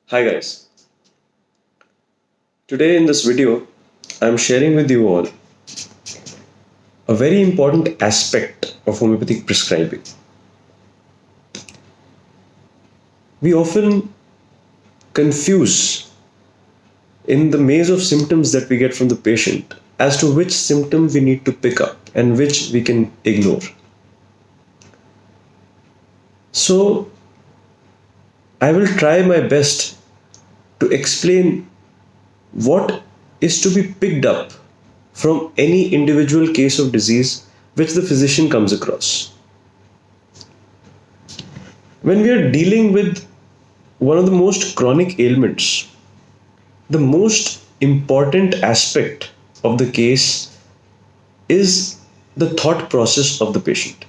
Hi guys, today in this video I am sharing with you all a very important aspect of homeopathic prescribing. We often confuse in the maze of symptoms that we get from the patient as to which symptom we need to pick up and which we can ignore. So I will try my best to explain what is to be picked up from any individual case of disease which the physician comes across. When we are dealing with one of the most chronic ailments, the most important aspect of the case is the thought process of the patient.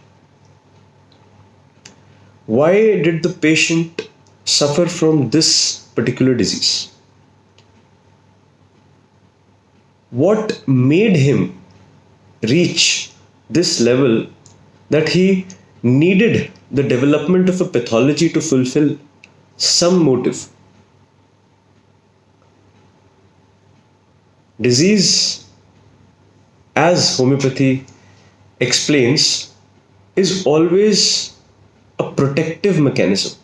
Why did the patient suffer from this particular disease? What made him reach this level that he needed the development of a pathology to fulfill some motive? Disease, as homeopathy explains, is always a protective mechanism.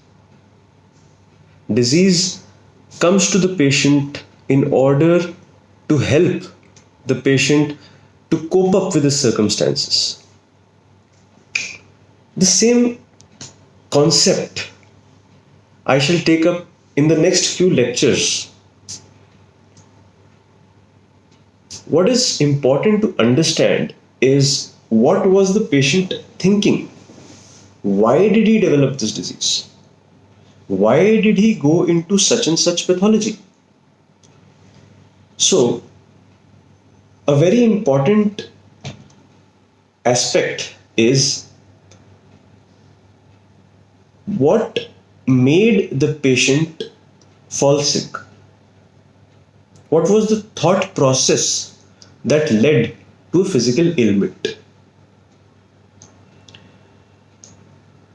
Disease comes to the patient in order to help the patient to cope up with the circumstances. The same concept I shall take up in the next few lectures. What is important to understand is what was the patient thinking? Why did he develop this disease? Why did he go into such and such pathology? So, a very important aspect is what made the patient fall sick? What was the thought process that led to a physical ailment?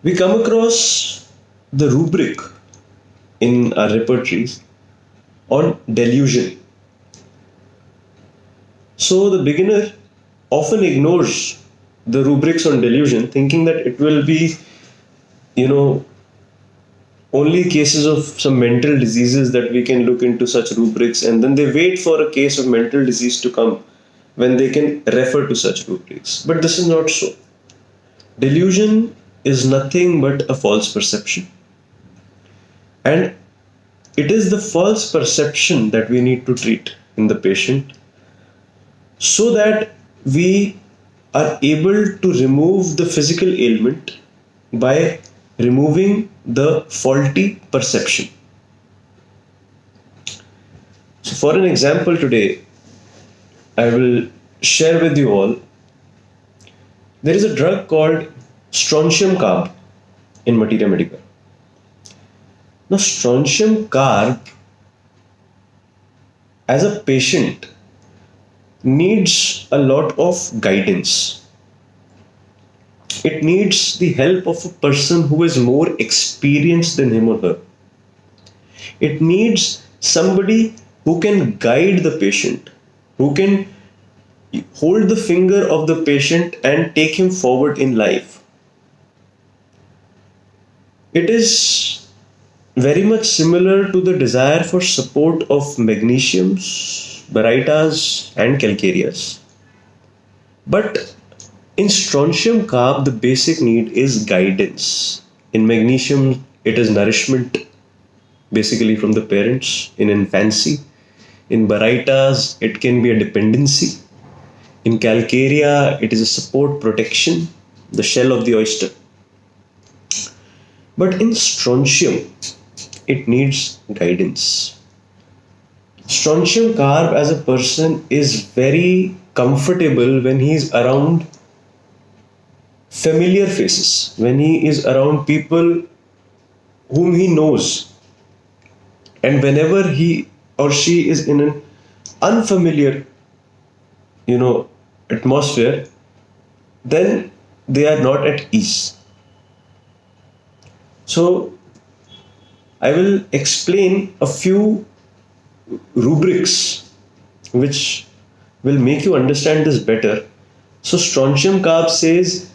We come across the rubric in our repertories on delusion. So the beginner often ignores the rubrics on delusion, thinking that it will be, only cases of some mental diseases that we can look into such rubrics, and then they wait for a case of mental disease to come when they can refer to such rubrics. But this is not so. Delusion is nothing but a false perception. And it is the false perception that we need to treat in the patient so that we are able to remove the physical ailment by removing the faulty perception. So, for an example, today I will share with you all there is a drug called strontium carb in Materia Medica. Now, strontium carb as a patient needs a lot of guidance. It needs the help of a person who is more experienced than him or her. It needs somebody who can guide the patient, who can hold the finger of the patient and take him forward in life. It is very much similar to the desire for support of magnesiums, barytas, and calcareas. But in strontium carb, the basic need is guidance. In magnesium, it is nourishment, basically from the parents in infancy. In barytas, it can be a dependency. In calcarea, it is a support protection, the shell of the oyster. But in strontium, it needs guidance. Strontium carb as a person is very comfortable when he is around familiar faces, when he is around people whom he knows, and whenever he or she is in an unfamiliar atmosphere, then they are not at ease. So I will explain a few rubrics which will make you understand this better. So strontium carb says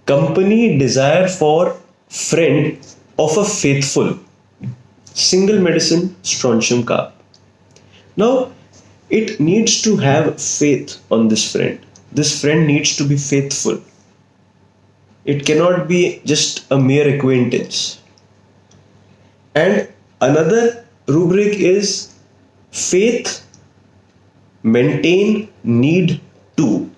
company desire for friend of a faithful. Single medicine strontium carb. Now it needs to have faith on this friend. This friend needs to be faithful. It cannot be just a mere acquaintance. And another rubric is faith, maintain, need to.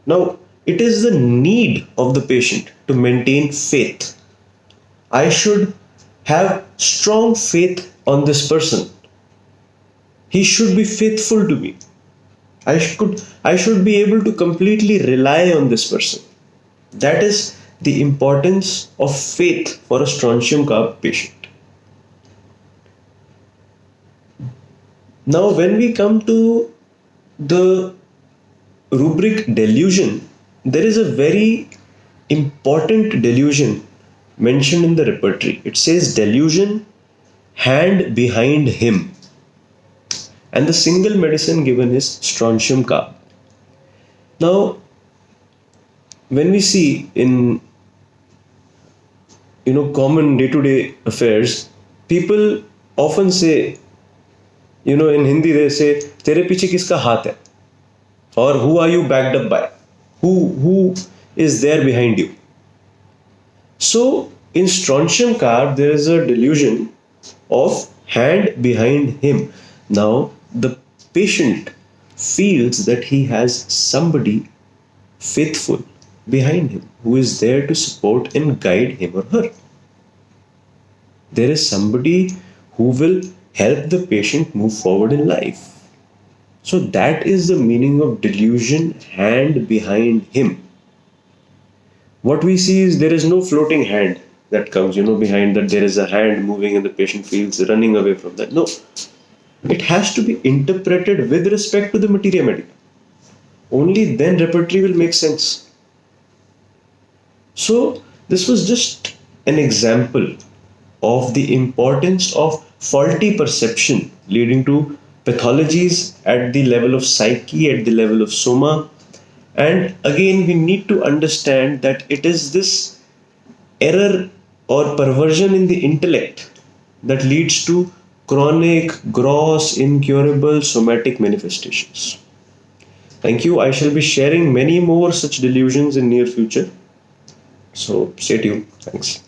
Now, it is the need of the patient to maintain faith. I should have strong faith on this person. He should be faithful to me. I should be able to completely rely on this person. That is the importance of faith for a strontium carb patient. Now, when we come to the rubric delusion, there is a very important delusion mentioned in the repertory. It says delusion, hand behind him. And the single medicine given is strontium carb. Now, when we see in common day-to-day affairs, people often say, in Hindi they say, "Tere piche kiska haath hai?" Or "Who are you backed up by? Who is there behind you?" So in strontium carb, there is a delusion of hand behind him. Now the patient feels that he has somebody faithful behind him who is there to support and guide him or her. There is somebody who will help the patient move forward in life. So that is the meaning of delusion, hand behind him. What we see is there is no floating hand that comes, behind that there is a hand moving and the patient feels running away from that. No, it has to be interpreted with respect to the materia medica. Only then repertory will make sense. So this was just an example of the importance of faulty perception leading to pathologies at the level of psyche, at the level of soma. And again, we need to understand that it is this error or perversion in the intellect that leads to chronic, gross, incurable somatic manifestations. Thank you. I shall be sharing many more such delusions in near future. So stay tuned. Thanks.